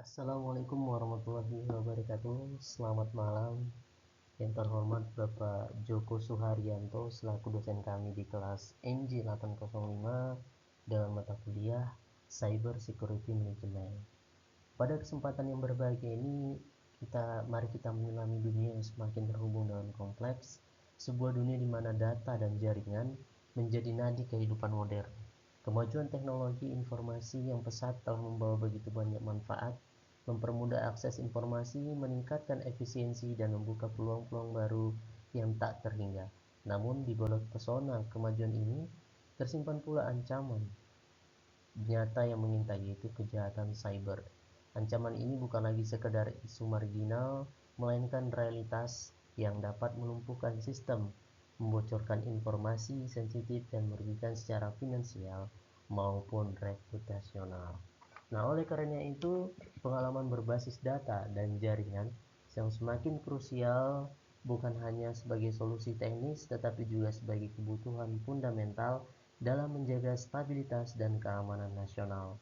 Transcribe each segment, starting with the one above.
Assalamualaikum warahmatullahi wabarakatuh. Selamat malam. Yang terhormat Bapak Joko Suharyanto selaku dosen kami di kelas NJ805 dalam mata kuliah Cyber Security Management. Pada kesempatan yang berbahagia ini, mari kita menyelami dunia yang semakin terhubung dengan kompleks, sebuah dunia di mana data dan jaringan menjadi nadi kehidupan modern. Kemajuan teknologi informasi yang pesat telah membawa begitu banyak manfaat, mempermudah akses informasi, meningkatkan efisiensi, dan membuka peluang-peluang baru yang tak terhingga. Namun, di balik pesona kemajuan ini, tersimpan pula ancaman nyata yang mengintai, yaitu kejahatan cyber. Ancaman ini bukan lagi sekedar isu marginal, melainkan realitas yang dapat melumpuhkan sistem, membocorkan informasi sensitif, dan merugikan secara finansial maupun reputasional. Nah, oleh karena itu, pengalaman berbasis data dan jaringan yang semakin krusial bukan hanya sebagai solusi teknis, tetapi juga sebagai kebutuhan fundamental dalam menjaga stabilitas dan keamanan nasional.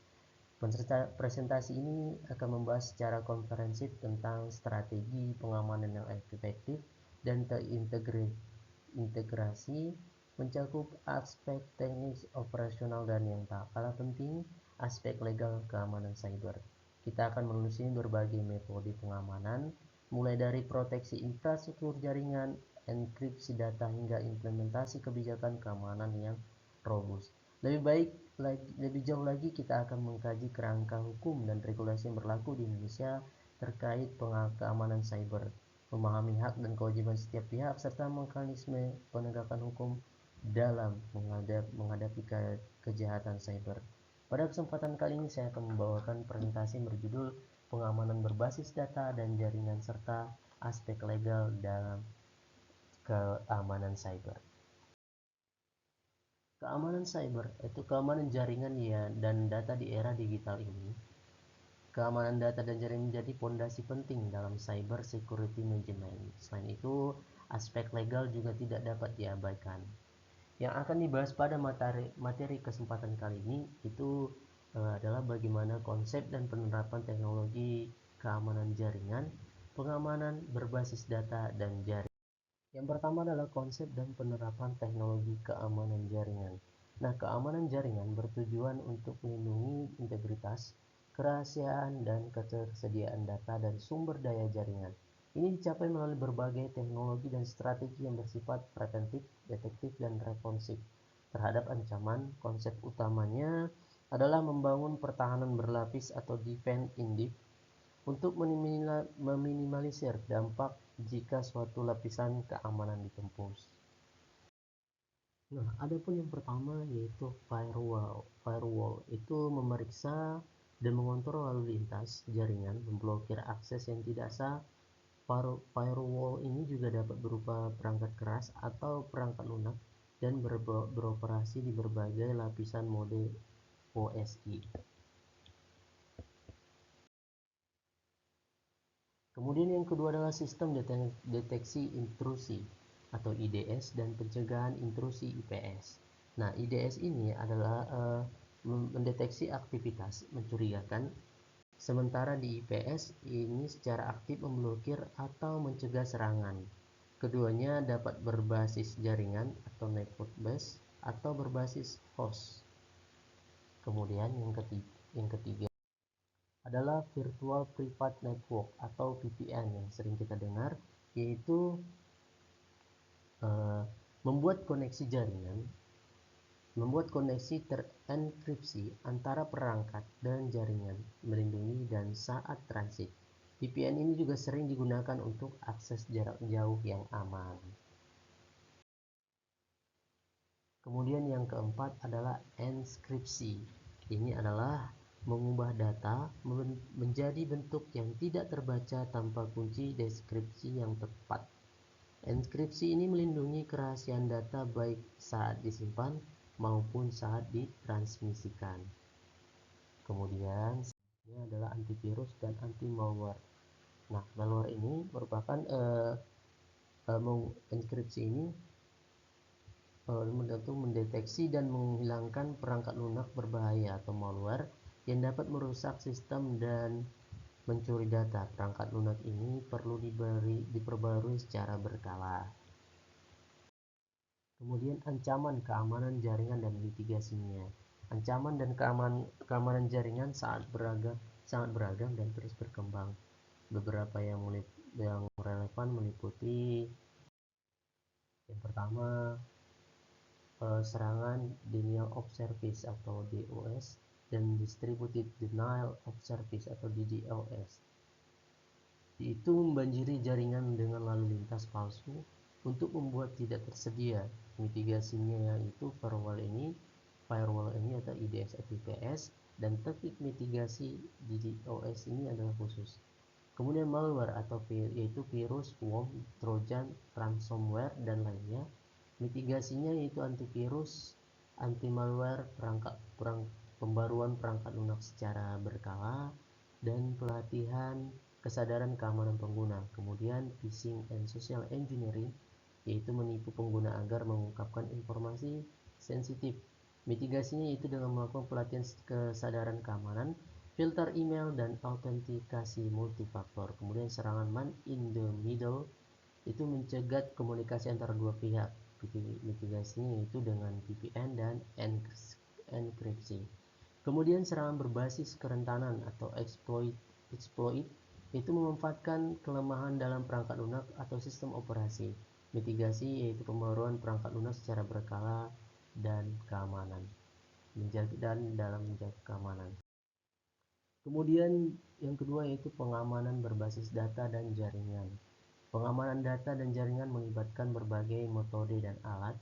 Presentasi ini akan membahas secara komprehensif tentang strategi pengamanan yang efektif dan terintegrasi, mencakup aspek teknis, operasional, dan yang tak kalah penting, aspek legal keamanan cyber. Kita akan menelusuri berbagai metode pengamanan, mulai dari proteksi infrastruktur jaringan, enkripsi data, hingga implementasi kebijakan keamanan yang robust. Lebih jauh lagi, kita akan mengkaji kerangka hukum dan regulasi yang berlaku di Indonesia terkait keamanan cyber, memahami hak dan kewajiban setiap pihak, serta mekanisme penegakan hukum dalam menghadapi kejahatan cyber. Pada kesempatan kali ini saya akan membawakan presentasi berjudul Pengamanan Berbasis Data dan Jaringan serta Aspek Legal dalam Keamanan Cyber. Keamanan cyber itu keamanan jaringan dan data di era digital ini. Keamanan data dan jaringan menjadi fondasi penting dalam cyber security management. Selain itu, aspek legal juga tidak dapat diabaikan. Yang akan dibahas pada materi kesempatan kali ini itu adalah bagaimana konsep dan penerapan teknologi keamanan jaringan, pengamanan berbasis data dan jaringan. Yang pertama adalah konsep dan penerapan teknologi keamanan jaringan. Nah, keamanan jaringan bertujuan untuk melindungi integritas, kerahasiaan, dan ketersediaan data dan sumber daya jaringan. Ini dicapai melalui berbagai teknologi dan strategi yang bersifat preventif, detektif, dan responsif terhadap ancaman. Konsep utamanya adalah membangun pertahanan berlapis atau defense in depth untuk meminimalisir dampak jika suatu lapisan keamanan ditembus. Nah, adapun yang pertama yaitu firewall. Firewall itu memeriksa dan mengontrol lalu lintas jaringan, memblokir akses yang tidak sah. Firewall ini juga dapat berupa perangkat keras atau perangkat lunak dan beroperasi di berbagai lapisan mode OSI. Kemudian yang kedua adalah sistem deteksi intrusi atau IDS dan pencegahan intrusi IPS. Nah, IDS ini adalah mendeteksi aktivitas mencurigakan, sementara di IPS ini secara aktif memblokir atau mencegah serangan. Keduanya dapat berbasis jaringan atau network base atau berbasis host. Kemudian yang ketiga adalah Virtual Private Network atau VPN yang sering kita dengar, yaitu membuat koneksi terenkripsi antara perangkat dan jaringan, melindungi dan saat transit. VPN ini juga sering digunakan untuk akses jarak jauh yang aman. Kemudian yang keempat adalah enskripsi. Ini adalah mengubah data menjadi bentuk yang tidak terbaca tanpa kunci deskripsi yang tepat. Enskripsi ini melindungi kerahasiaan data baik saat disimpan maupun saat ditransmisikan. Kemudian ini adalah antivirus dan anti malware. Nah, malware ini merupakan enskripsi ini mendeteksi dan menghilangkan perangkat lunak berbahaya atau malware yang dapat merusak sistem dan mencuri data perangkat lunak ini perlu diperbarui secara berkala. Kemudian ancaman keamanan jaringan dan mitigasinya. Ancaman dan keamanan jaringan sangat beragam dan terus berkembang. Beberapa yang relevan meliputi yang pertama, serangan denial of service atau DOS dan distributed denial of service atau DDoS. Itu membanjiri jaringan dengan lalu lintas palsu untuk membuat tidak tersedia. Mitigasinya yaitu firewall ini atau IDS atau IPS, dan teknik mitigasi DDoS ini adalah khusus. Kemudian malware atau yaitu virus, worm, trojan, ransomware dan lainnya. Mitigasinya yaitu antivirus, anti malware, pembaruan perangkat lunak secara berkala, dan pelatihan kesadaran keamanan pengguna. Kemudian phishing and social engineering yaitu menipu pengguna agar mengungkapkan informasi sensitif. Mitigasinya yaitu dengan melakukan pelatihan kesadaran keamanan, filter email, dan autentikasi multifaktor. Kemudian serangan man in the middle itu mencegat komunikasi antara dua pihak. Mitigasinya yaitu dengan VPN dan enkripsi. Kemudian serangan berbasis kerentanan atau exploit itu memanfaatkan kelemahan dalam perangkat lunak atau sistem operasi. Mitigasi yaitu pembaruan perangkat lunak secara berkala dan keamanan. Dalam menjaga keamanan. Kemudian yang kedua yaitu pengamanan berbasis data dan jaringan. Pengamanan data dan jaringan melibatkan berbagai metode dan alat,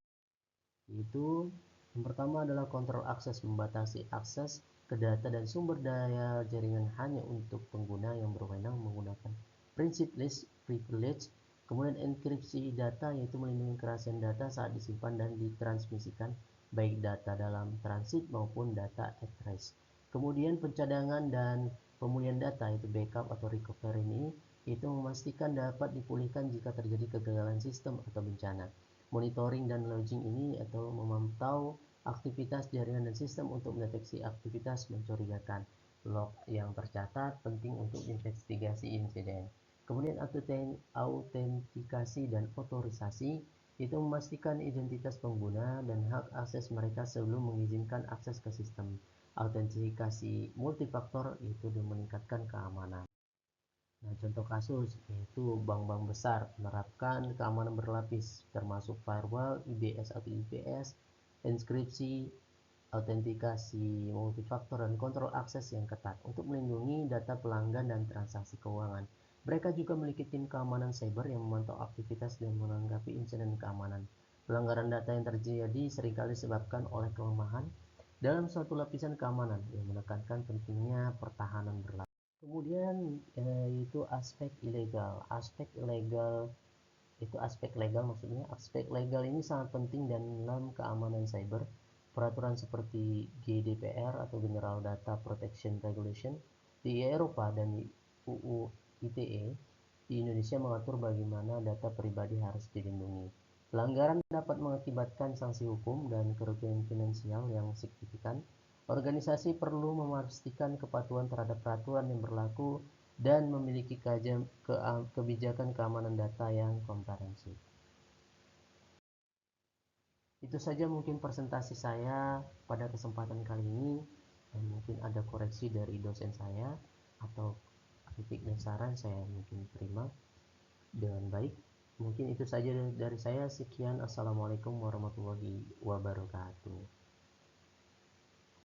yaitu yang pertama adalah kontrol akses, membatasi akses ke data dan sumber daya jaringan hanya untuk pengguna yang berwenang menggunakan prinsip least privilege. Kemudian enkripsi data yaitu melindungi kerahasiaan data saat disimpan dan ditransmisikan, baik data dalam transit maupun data at rest. Kemudian pencadangan dan pemulihan data yaitu backup atau recovery ini itu memastikan dapat dipulihkan jika terjadi kegagalan sistem atau bencana. Monitoring dan logging ini atau memantau aktivitas jaringan dan sistem untuk mendeteksi aktivitas mencurigakan. Log yang tercatat penting untuk investigasi insiden. Kemudian autentikasi dan otorisasi itu memastikan identitas pengguna dan hak akses mereka sebelum mengizinkan akses ke sistem. Autentikasi multifaktor itu meningkatkan keamanan. Nah, contoh kasus yaitu bank-bank besar menerapkan keamanan berlapis termasuk firewall, IDS atau IPS, enkripsi, autentikasi multifaktor, dan kontrol akses yang ketat untuk melindungi data pelanggan dan transaksi keuangan. Mereka juga memiliki tim keamanan cyber yang memantau aktivitas dan menanggapi insiden keamanan. Pelanggaran data yang terjadi seringkali disebabkan oleh kelemahan dalam suatu lapisan keamanan yang menekankan pentingnya pertahanan berlapis. Kemudian itu aspek ilegal. Aspek legal maksudnya. Aspek legal ini sangat penting dalam keamanan cyber. Peraturan seperti GDPR atau General Data Protection Regulation di Eropa dan UU ITE di Indonesia mengatur bagaimana data pribadi harus dilindungi. Pelanggaran dapat mengakibatkan sanksi hukum dan kerugian finansial yang signifikan. Organisasi perlu memastikan kepatuhan terhadap peraturan yang berlaku dan memiliki kebijakan keamanan data yang komprehensif. Itu saja mungkin presentasi saya pada kesempatan kali ini, dan mungkin ada koreksi dari dosen saya atau kritik dan saran saya mungkin terima dengan baik. Mungkin itu saja dari saya. Sekian, assalamualaikum warahmatullahi wabarakatuh.